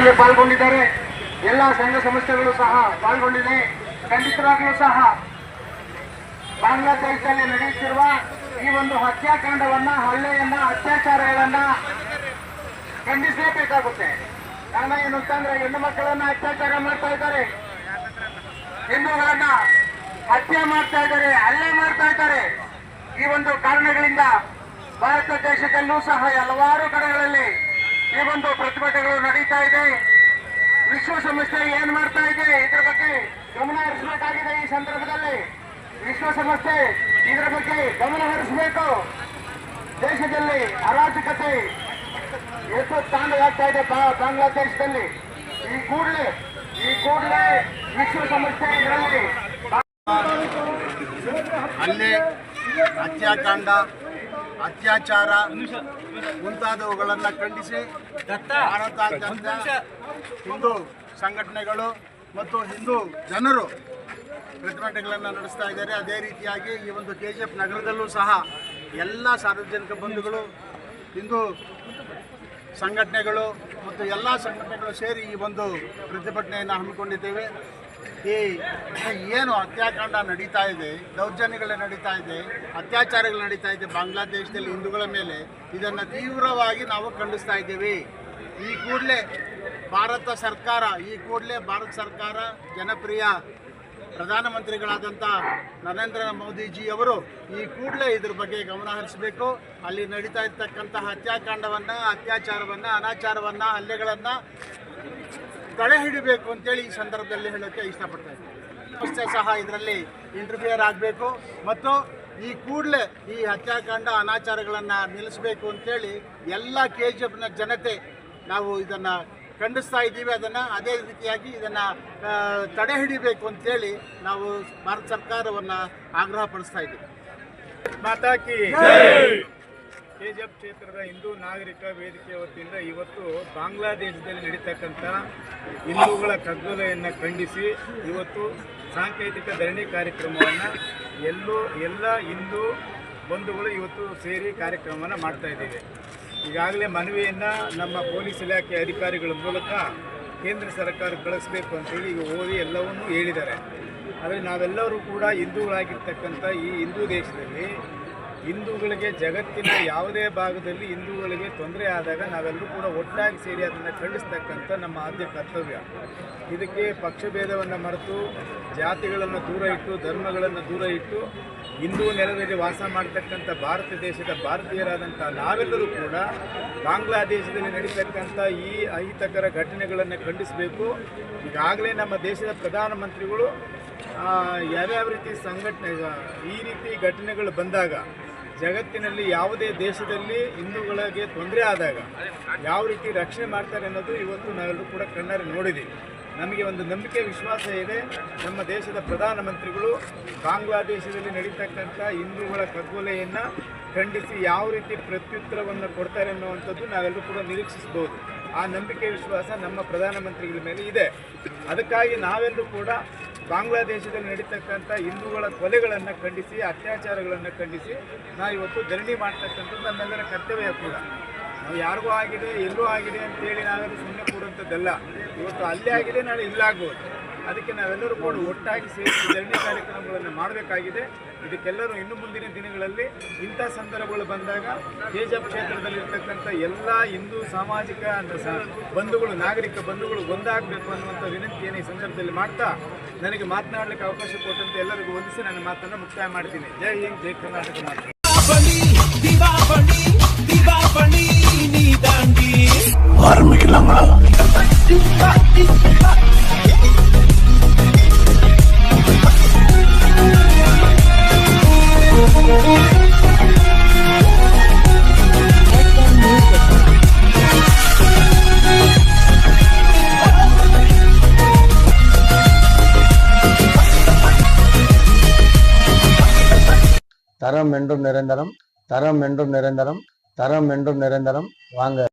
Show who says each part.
Speaker 1: ಇದರಲ್ಲಿ ಪಾಲ್ಗೊಂಡಿದ್ದಾರೆ. ಎಲ್ಲ ಸಂಘ ಸಂಸ್ಥೆಗಳು ಸಹ ಪಾಲ್ಗೊಂಡಿದೆ. ಖಂಡಿತವಾಗಲೂ ಸಹ ಬಾಂಗ್ಲಾದೇಶದಲ್ಲಿ ನಡೆಯುತ್ತಿರುವ ಈ ಒಂದು ಹತ್ಯಾಕಾಂಡವನ್ನ, ಹಲ್ಲೆಯನ್ನ, ಅತ್ಯಾಚಾರಗಳನ್ನ ಖಂಡಿಸಲೇಬೇಕಾಗುತ್ತೆ. ಕಾರಣ ಏನು ಅಂತಂದ್ರೆ ಹೆಣ್ಣು ಮಕ್ಕಳನ್ನ ಅತ್ಯಾಚಾರ ಮಾಡ್ತಾ ಇದ್ದಾರೆ, ಹಿಂದೂಗಳನ್ನ ಹತ್ಯೆ ಮಾಡ್ತಾ ಇದ್ದಾರೆ, ಹಲ್ಲೆ ಮಾಡ್ತಾ ಇದ್ದಾರೆ. ಈ ಒಂದು ಕಾರಣಗಳಿಂದ ಭಾರತ ದೇಶದಲ್ಲೂ ಸಹ ಹಲವಾರು ಕಡೆಗಳಲ್ಲಿ ಈ ಒಂದು ಪ್ರತಿಭಟನೆಗಳು ನಡೀತಾ ಇದೆ. ವಿಶ್ವಸಂಸ್ಥೆ ಏನ್ ಮಾಡ್ತಾ ಇದೆ ಇದರ ಬಗ್ಗೆ ಗಮನ ಹರಿಸಬೇಕಾಗಿದೆ. ಈ ಸಂದರ್ಭದಲ್ಲಿ ವಿಶ್ವಸಂಸ್ಥೆ ಇದರ ಬಗ್ಗೆ ಗಮನ ಹರಿಸಬೇಕು. ದೇಶದಲ್ಲಿ ಅರಾಜಕತೆ ಎಷ್ಟು ತಾಂಡವಾಗ್ತಾ ಇದೆ ಬಾಂಗ್ಲಾದೇಶದಲ್ಲಿ. ಈ ಕೂಡಲೇ ವಿಶ್ವಸಂಸ್ಥೆ ಇದರಲ್ಲಿ
Speaker 2: ಹಲ್ಲೆ, ಹತ್ಯಾಕಾಂಡ, ಅತ್ಯಾಚಾರ ಮುಂತಾದವುಗಳನ್ನು ಖಂಡಿಸಿ ಭಾರತಾದ್ಯಂತ ಹಿಂದೂ ಸಂಘಟನೆಗಳು ಮತ್ತು ಹಿಂದೂ ಜನರು ಪ್ರತಿಭಟನೆಗಳನ್ನು ನಡೆಸ್ತಾ ಇದ್ದಾರೆ. ಅದೇ ರೀತಿಯಾಗಿ ಈ ಒಂದು KGF ನಗರದಲ್ಲೂ ಸಹ ಎಲ್ಲ ಸಾರ್ವಜನಿಕ ಬಂಧುಗಳು, ಹಿಂದೂ ಸಂಘಟನೆಗಳು ಮತ್ತು ಎಲ್ಲ ಸಂಘಟನೆಗಳು ಸೇರಿ ಈ ಒಂದು ಪ್ರತಿಭಟನೆಯನ್ನು ಹಮ್ಮಿಕೊಂಡಿದ್ದೇವೆ. ಈ ಏನು ಹತ್ಯಾಕಾಂಡ ನಡೀತಾ ಇದೆ, ದೌರ್ಜನ್ಯಗಳು ನಡೀತಾ ಇದೆ, ಅತ್ಯಾಚಾರಗಳು ನಡೀತಾ ಇದೆ ಬಾಂಗ್ಲಾದೇಶದಲ್ಲಿ ಹಿಂದೂಗಳ ಮೇಲೆ, ಇದನ್ನು ತೀವ್ರವಾಗಿ ನಾವು ಖಂಡಿಸ್ತಾ ಇದ್ದೇವೆ. ಈ ಕೂಡಲೇ ಭಾರತ ಸರ್ಕಾರ ಜನಪ್ರಿಯ ಪ್ರಧಾನಮಂತ್ರಿಗಳಾದಂಥ ನರೇಂದ್ರ ಮೋದಿಜಿ ಅವರು ಈ ಕೂಡಲೇ ಇದ್ರ ಬಗ್ಗೆ ಗಮನ ಹರಿಸಬೇಕು. ಅಲ್ಲಿ ನಡೀತಾ ಇರ್ತಕ್ಕಂಥ ಹತ್ಯಾಕಾಂಡವನ್ನು, ಅತ್ಯಾಚಾರವನ್ನು, ಅನಾಚಾರವನ್ನು, ಹಲ್ಲೆಗಳನ್ನು ತಡೆ ಹಿಡಿಬೇಕು ಅಂತೇಳಿ ಈ ಸಂದರ್ಭದಲ್ಲಿ ಹೇಳೋಕ್ಕೆ ಇಷ್ಟಪಡ್ತಾ ಇದ್ದೀನಿ. ಸಂಸ್ಥೆ ಸಹ ಇದರಲ್ಲಿ ಇಂಟರ್ಫಿಯರ್ ಆಗಬೇಕು ಮತ್ತು ಈ ಕೂಡಲೇ ಈ ಹತ್ಯಾಕಾಂಡ, ಅನಾಚಾರಗಳನ್ನು ನಿಲ್ಲಿಸಬೇಕು ಅಂತೇಳಿ ಎಲ್ಲ KGFನ ಜನತೆ ನಾವು ಇದನ್ನು ಖಂಡಿಸ್ತಾ ಇದ್ದೀವಿ. ಅದೇ ರೀತಿಯಾಗಿ ಇದನ್ನು ತಡೆ ಹಿಡಿಬೇಕು ಅಂತೇಳಿ ನಾವು ಭಾರತ ಸರ್ಕಾರವನ್ನು ಆಗ್ರಹ ಪಡಿಸ್ತಾ ಇದ್ದೀವಿ.
Speaker 3: ಮಾತಾ ಕಿ KGF ಕ್ಷೇತ್ರದ ಹಿಂದೂ ನಾಗರಿಕ ವೇದಿಕೆ ವತಿಯಿಂದ ಇವತ್ತು ಬಾಂಗ್ಲಾದೇಶದಲ್ಲಿ ನಡೀತಕ್ಕಂಥ ಹಿಂದೂಗಳ ಕಗ್ಗೊಲೆಯನ್ನು ಖಂಡಿಸಿ ಇವತ್ತು ಸಾಂಕೇತಿಕ ಧರಣಿ ಕಾರ್ಯಕ್ರಮವನ್ನು ಎಲ್ಲ ಹಿಂದೂ ಬಂಧುಗಳು ಇವತ್ತು ಸೇರಿ ಕಾರ್ಯಕ್ರಮವನ್ನು ಮಾಡ್ತಾ ಇದ್ದೀವಿ. ಈಗಾಗಲೇ ಮನವಿಯನ್ನು ನಮ್ಮ ಪೊಲೀಸ್ ಇಲಾಖೆ ಅಧಿಕಾರಿಗಳ ಮೂಲಕ ಕೇಂದ್ರ ಸರ್ಕಾರಕ್ಕೆ ಕಳಿಸಬೇಕು ಅಂತೇಳಿ ಈಗ ಓದಿ ಎಲ್ಲವನ್ನೂ ಹೇಳಿದ್ದಾರೆ. ಆದರೆ ನಾವೆಲ್ಲರೂ ಕೂಡ ಹಿಂದೂಗಳಾಗಿರ್ತಕ್ಕಂಥ ಈ ಹಿಂದೂ ದೇಶದಲ್ಲಿ ಹಿಂದೂಗಳಿಗೆ ಜಗತ್ತಿನ ಯಾವುದೇ ಭಾಗದಲ್ಲಿ ಹಿಂದೂಗಳಿಗೆ ತೊಂದರೆ ಆದಾಗ ನಾವೆಲ್ಲರೂ ಕೂಡ ಒಟ್ಟಾಗಿ ಸೇರಿ ಅದನ್ನು ಖಂಡಿಸ್ತಕ್ಕಂಥ ನಮ್ಮ ಆದ್ಯ ಕರ್ತವ್ಯ. ಇದಕ್ಕೆ ಪಕ್ಷಭೇದವನ್ನು ಮರೆತು, ಜಾತಿಗಳನ್ನು ದೂರ ಇಟ್ಟು, ಧರ್ಮಗಳನ್ನು ದೂರ ಇಟ್ಟು ಹಿಂದೂ ನೆಲದಲ್ಲಿ ವಾಸ ಮಾಡ್ತಕ್ಕಂಥ ಭಾರತ ದೇಶದ ಭಾರತೀಯರಾದಂಥ ನಾವೆಲ್ಲರೂ ಕೂಡ ಬಾಂಗ್ಲಾದೇಶದಲ್ಲಿ ನಡೀತಕ್ಕಂಥ ಈ ಅಹಿತಕರ ಘಟನೆಗಳನ್ನು ಖಂಡಿಸಬೇಕು. ಈಗಾಗಲೇ ನಮ್ಮ ದೇಶದ ಪ್ರಧಾನಮಂತ್ರಿಗಳು ಯಾವ್ಯಾವ ರೀತಿ ಈ ರೀತಿ ಘಟನೆಗಳು ಬಂದಾಗ ಜಗತ್ತಿನಲ್ಲಿ ಯಾವುದೇ ದೇಶದಲ್ಲಿ ಹಿಂದೂಗಳಿಗೆ ತೊಂದರೆ ಆದಾಗ ಯಾವ ರೀತಿ ರಕ್ಷಣೆ ಮಾಡ್ತಾರೆ ಅನ್ನೋದು ಇವತ್ತು ನಾವೆಲ್ಲರೂ ಕೂಡ ಕಣ್ಣಾರೆ ನೋಡಿದ್ದೀವಿ. ನಮಗೆ ಒಂದು ನಂಬಿಕೆ, ವಿಶ್ವಾಸ ಇದೆ. ನಮ್ಮ ದೇಶದ ಪ್ರಧಾನಮಂತ್ರಿಗಳು ಬಾಂಗ್ಲಾದೇಶದಲ್ಲಿ ನಡೀತಕ್ಕಂಥ ಹಿಂದೂಗಳ ಕಗ್ಗೊಲೆಯನ್ನು ಖಂಡಿಸಿ ಯಾವ ರೀತಿ ಪ್ರತ್ಯುತ್ತರವನ್ನು ಕೊಡ್ತಾರೆ ಅನ್ನುವಂಥದ್ದು ನಾವೆಲ್ಲರೂ ಕೂಡ ನಿರೀಕ್ಷಿಸ್ಬೋದು. ಆ ನಂಬಿಕೆ, ವಿಶ್ವಾಸ ನಮ್ಮ ಪ್ರಧಾನಮಂತ್ರಿಗಳ ಮೇಲೆ ಇದೆ. ಅದಕ್ಕಾಗಿ ನಾವೆಲ್ಲರೂ ಕೂಡ ಬಾಂಗ್ಲಾದೇಶದಲ್ಲಿ ನಡೀತಕ್ಕಂಥ ಹಿಂದೂಗಳ ಕೊಲೆಗಳನ್ನು ಖಂಡಿಸಿ, ಅತ್ಯಾಚಾರಗಳನ್ನು ಖಂಡಿಸಿ ಇವತ್ತು ಧರಣಿ ಮಾಡ್ತಕ್ಕಂಥದ್ದು ನಮ್ಮೆಲ್ಲರ ಕರ್ತವ್ಯ ಕೂಡ. ನಾವು ಯಾರಿಗೂ ಆಗಿದೆ, ಎಲ್ಲೂ ಆಗಿದೆ ಅಂತೇಳಿ ನಾವೆಲ್ಲರೂ ಸುಮ್ಮನೆ ಕೂಡುವಂಥದ್ದಲ್ಲ. ಇವತ್ತು ಅಲ್ಲೇ ಆಗಿದೆ, ನಾಳೆ ಇಲ್ಲಾಗ್ಬೋದು. ಅದಕ್ಕೆ ನಾವೆಲ್ಲರೂ ಕೂಡ ಒಟ್ಟಾಗಿ ಸೇರಿ ಧರಣಿ ಕಾರ್ಯಕ್ರಮಗಳನ್ನು ಮಾಡಬೇಕಾಗಿದೆ. ಇದಕ್ಕೆಲ್ಲರೂ ಇನ್ನು ಮುಂದಿನ ದಿನಗಳಲ್ಲಿ ಇಂಥ ಸಂದರ್ಭಗಳು ಬಂದಾಗ KGF ಕ್ಷೇತ್ರದಲ್ಲಿರ್ತಕ್ಕಂಥ ಎಲ್ಲ ಹಿಂದೂ ಸಾಮಾಜಿಕ ಬಂಧುಗಳು, ನಾಗರಿಕ ಬಂಧುಗಳು ಒಂದಾಗಬೇಕು ಅನ್ನುವಂಥ ವಿನಂತಿಯನ್ನು ಈ ಸಂದರ್ಭದಲ್ಲಿ ಮಾಡ್ತಾ ನನಗೆ ಮಾತನಾಡಲಿಕ್ಕೆ ಅವಕಾಶ ಕೊಟ್ಟಂತೆ ಎಲ್ಲರಿಗೂ ವಂದಿಸಿ ನನ್ನ ಮಾತನ್ನು ಮುಕ್ತಾಯ ಮಾಡ್ತೀನಿ. ಜೈ ಹಿಂದ್, ಜೈ ಕರ್ನಾಟಕ.
Speaker 4: தரம் என்றும் நிரந்தரம், தரம் என்றும் நிரந்தரம், தரம் என்றும் நிரந்தரம். வாங்க.